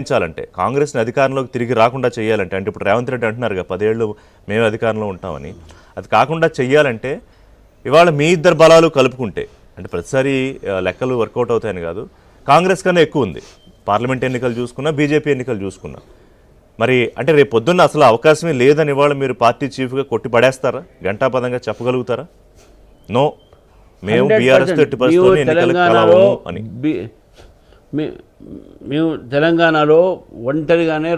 చేయాలంటే కాంగ్రెస్ని అధికారంలోకి తిరిగి రాకుండా చేయాలంటే అంటే ఇప్పుడు రేవంత్ రెడ్డి అంటున్నారుగా 10 ఏళ్ళు మేము అధికారంలో ఉంటామని. అది కాకుండా చెయ్యాలంటే ఇవాళ మీ ఇద్దరు బలాలు కలుపుకుంటే అంటే ప్రతిసారి లెక్కలు వర్కౌట్ అవుతాయని కాదు, కాంగ్రెస్ కన్నా ఎక్కువ ఉంది. పార్లమెంట్ ఎన్నికలు చూసుకున్నా, బీజేపీ ఎన్నికలు చూసుకున్నా. మరి అంటే రేపు పొద్దున్న అసలు అవకాశమే లేదని ఇవాళ మీరు పార్టీ చీఫ్గా కొట్టి పడేస్తారా? గంటాపదంగా చెప్పగలుగుతారా? నో, మేము బీఆర్ఎస్ ఎట్టి పరిస్థితుల్లో ఎన్నికలకు కలవము అని. మేము తెలంగాణలో ఒంటరిగానే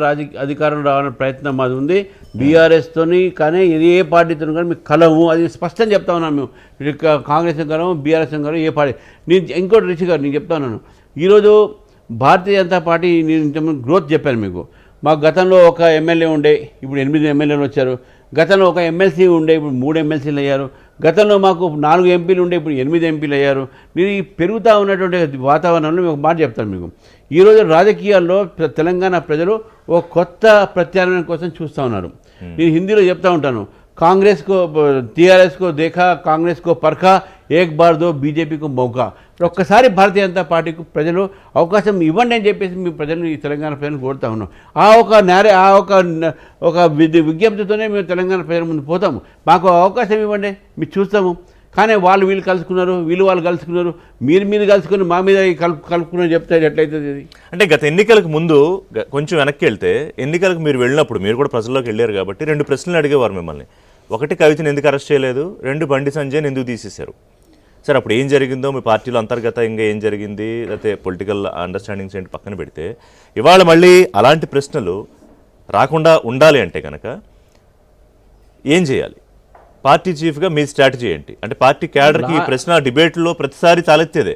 అధికారం రావాలనే ప్రయత్నం అది ఉంది. బీఆర్ఎస్తోని కానీ ఏ పార్టీతో కానీ మీకు కలము, అది స్పష్టం చెప్తా ఉన్నాను. మేము కాంగ్రెస్ కలము, బీఆర్ఎస్ కలము, ఏ పార్టీ. నేను ఇంకోటి రిషి గారు నేను చెప్తా ఉన్నాను, ఈరోజు భారతీయ జనతా పార్టీ నేను గ్రోత్ చెప్పాను మీకు. మాకు గతంలో ఒక ఎమ్మెల్యే ఉండే, ఇప్పుడు 8 ఎమ్మెల్యేలు వచ్చారు. గతంలో ఒక ఎమ్మెల్సీ ఉండే, ఇప్పుడు 3 ఎమ్మెల్సీలు అయ్యారు. గతంలో మాకు 4 ఎంపీలు ఉండే, ఇప్పుడు 8 ఎంపీలు అయ్యారు. నేను ఈ పెరుగుతూ ఉన్నటువంటి వాతావరణంలో ఒక మాట చెప్తాను మీకు. ఈరోజు రాజకీయాల్లో తెలంగాణ ప్రజలు ఒక కొత్త ప్రత్యామ్నాయం కోసం చూస్తూ ఉన్నారు. నేను హిందీలో చెప్తా ఉంటాను, కాంగ్రెస్ కో టీఆర్ఎస్ కో దేఖా, కాంగ్రెస్ కో పర్ఖా, ఏక్ బార్ దో బీజేపీకి మౌకా. ఒక్కసారి భారతీయ జనతా పార్టీకి ప్రజలు అవకాశం ఇవ్వండి అని చెప్పేసి మీ ప్రజలు, ఈ తెలంగాణ ప్రజలను కోరుతా ఉన్నాం. ఒక విజ్ఞప్తితోనే మేము తెలంగాణ ప్రజల ముందు పోతాము. మాకు అవకాశం ఇవ్వండి, మీరు చూస్తాము. కానీ వీళ్ళు కలుసుకున్నారు, వాళ్ళు కలుసుకున్నారు, మీరు కలుసుకుని మా మీద కలుపుకున్నారు చెప్తే ఎట్లయితుంది ఇది? అంటే గత ఎన్నికలకు ముందు కొంచెం వెనక్కి వెళ్తే, ఎన్నికలకు మీరు వెళ్ళినప్పుడు మీరు కూడా ప్రజల్లోకి వెళ్ళారు కాబట్టి 2 ప్రశ్నలు అడిగేవారు మిమ్మల్ని. 1, కవితను ఎందుకు అరెస్ట్ చేయలేదు? 2, బండి సంజయ్ని ఎందుకు తీసేశారు? సార్ అప్పుడు ఏం జరిగిందో, మీ పార్టీలో అంతర్గతంగా ఏం జరిగింది, లేకపోతే పొలిటికల్ అండర్స్టాండింగ్స్ ఏంటి పక్కన పెడితే, ఇవాళ మళ్ళీ అలాంటి ప్రశ్నలు రాకుండా ఉండాలి అంటే కనుక ఏం చేయాలి? పార్టీ చీఫ్గా మీ స్ట్రాటజీ ఏంటి? అంటే పార్టీ క్యాడర్కి ఈ ప్రశ్న డిబేట్లో ప్రతిసారి చాలెత్తేదే.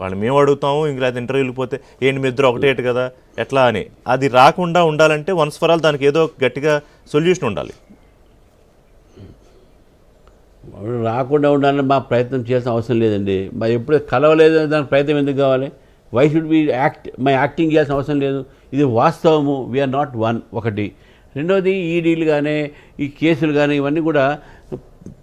వాళ్ళు మేము అడుగుతాము, ఇంకా ఇంటర్వ్యూలకు పోతే ఏంటి మీ ఇద్దరు ఒకటేటి కదా ఎట్లా అని. అది రాకుండా ఉండాలంటే వన్స్ ఫర్ ఆల్ దానికి ఏదో గట్టిగా సొల్యూషన్ ఉండాలి. రాకుండా ఉండాలని మా ప్రయత్నం చేయాల్సిన అవసరం లేదండి. మరి ఎప్పుడు కలవలేదు దానికి ప్రయత్నం ఎందుకు కావాలి? వై షుడ్ బి యాక్టింగ్ చేయాల్సిన అవసరం లేదు. ఇది వాస్తవము. We are not one. ఒకటి. రెండవది, ఈడీలు కానీ ఈ కేసులు కానీ ఇవన్నీ కూడా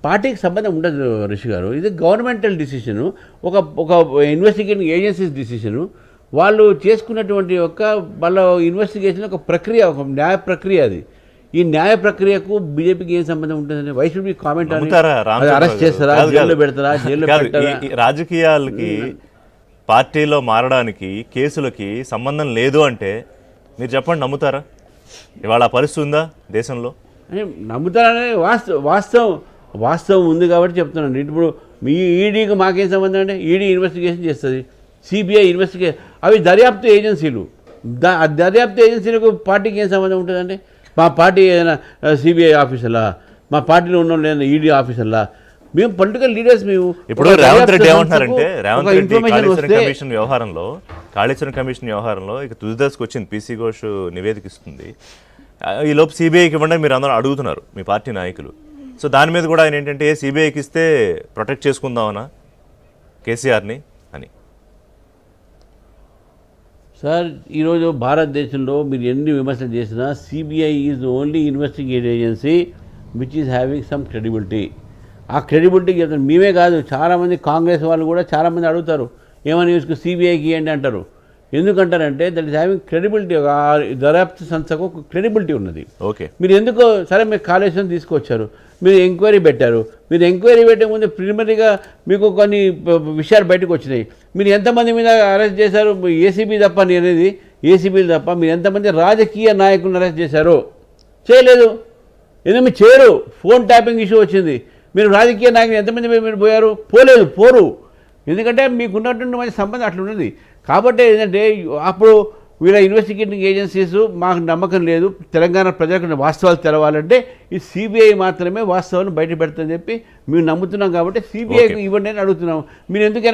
పార్టీకి సంబంధం ఉండదు రిషి గారు. ఇది గవర్నమెంటల్ డిసిషను, ఒక ఇన్వెస్టిగేటింగ్ ఏజెన్సీస్ డిసిషను. వాళ్ళు చేసుకున్నటువంటి వాళ్ళ ఇన్వెస్టిగేషన్ ఒక ప్రక్రియ, ఒక న్యాయ ప్రక్రియ. అది ఈ న్యాయ ప్రక్రియకు బీజేపీకి ఏం సంబంధం ఉంటుందని why should be comment? Arrest చేస్తారా, జైల్లో పెడతారా? జైల్లో పెట్టారా? రాజకీయాలకి పార్టీలో మారడానికి కేసులకి సంబంధం లేదు అంటే మీరు చెప్పండి, నమ్ముతారా? ఇవాళ పరిస్థితి ఉందా దేశంలో? నమ్ముతారనే వాస్తవం ఉంది కాబట్టి చెప్తున్నాను. ఇప్పుడు మీ ఈడీకి మాకేం సంబంధం అంటే, ఈడీ ఇన్వెస్టిగేషన్ చేస్తుంది, సిబిఐ ఇన్వెస్టిగేషన్, అవి దర్యాప్తు ఏజెన్సీలు. దర్యాప్తు ఏజెన్సీలకు పార్టీకి ఏం సంబంధం ఉంటుందంటే, మా పార్టీ ఏదైనా సిబిఐ ఆఫీసర్లా, మా పార్టీలో ఉన్న లేదా ఈడీ ఆఫీసర్లా? మేము పొలిటికల్ లీడర్స్. మేము ఇప్పుడు రేవంత్ రెడ్డి ఏమంటున్నారంటే, రేవంత్ రెడ్డి కాళేశ్వరం కమిషన్ వ్యవహారంలో ఇక తుది దశకు వచ్చింది. పీసీ ఘోష్ నివేదిక ఇస్తుంది. ఈ లోపు సిబిఐకి ఇవ్వండి మీరు అందరూ అడుగుతున్నారు మీ పార్టీ నాయకులు. సో దాని మీద కూడా ఆయన ఏంటంటే, సిబిఐకి ఇస్తే ప్రొటెక్ట్ చేసుకుందామనా కేసీఆర్ని అని. సార్, ఈరోజు భారతదేశంలో మీరు ఎన్ని విమర్శలు చేసినా CBI is only investigative agency which is having some credibility. ఆ క్రెడిబిలిటీకి చెప్తారు. మేమే కాదు, చాలామంది కాంగ్రెస్ వాళ్ళు కూడా చాలామంది అడుగుతారు, ఏమని సిబిఐకి ఇవ్వండి అంటారు. ఎందుకంటారంటే దట్ ఈస్ హ్యావింగ్ క్రెడిబిలిటీ. దర్యాప్తు సంస్థకు ఒక క్రెడిబిలిటీ ఉన్నది. ఓకే, మీరు ఎందుకో సరే మీరు కాళేశ్వరం తీసుకొచ్చారు, మీరు ఎంక్వైరీ పెట్టారు. మీరు ఎంక్వైరీ పెట్టే ముందు ప్రిలిమినరీగా మీకు కొన్ని విషయాలు బయటకు వచ్చినాయి. మీరు ఎంతమంది మీద అరెస్ట్ చేశారు? ఏసీబీ తప్ప, అనేది ఏసీబీలు తప్ప మీరు ఎంతమంది రాజకీయ నాయకులను అరెస్ట్ చేశారు? చేయలేదు. ఎందుకు మీరు చేయరు? ఫోన్ ట్యాపింగ్ ఇష్యూ వచ్చింది. మీరు రాజకీయ నాయకులు ఎంతమంది మీరు పోరు. ఎందుకంటే మీకున్నటువంటి మంచి సంబంధం అట్లున్నది. కాబట్టి ఏంటంటే, అప్పుడు వీళ్ళ ఇన్వెస్టిగేటింగ్ ఏజెన్సీస్ మాకు నమ్మకం లేదు. తెలంగాణ ప్రజలకు వాస్తవాలు తెలవాలంటే ఈ సిబిఐ మాత్రమే వాస్తవాలను బయట పెడతామని చెప్పి మేము నమ్ముతున్నాం. కాబట్టి సిబిఐకి ఇవ్వండి అని అడుగుతున్నాం. మీరు ఎందుకైనా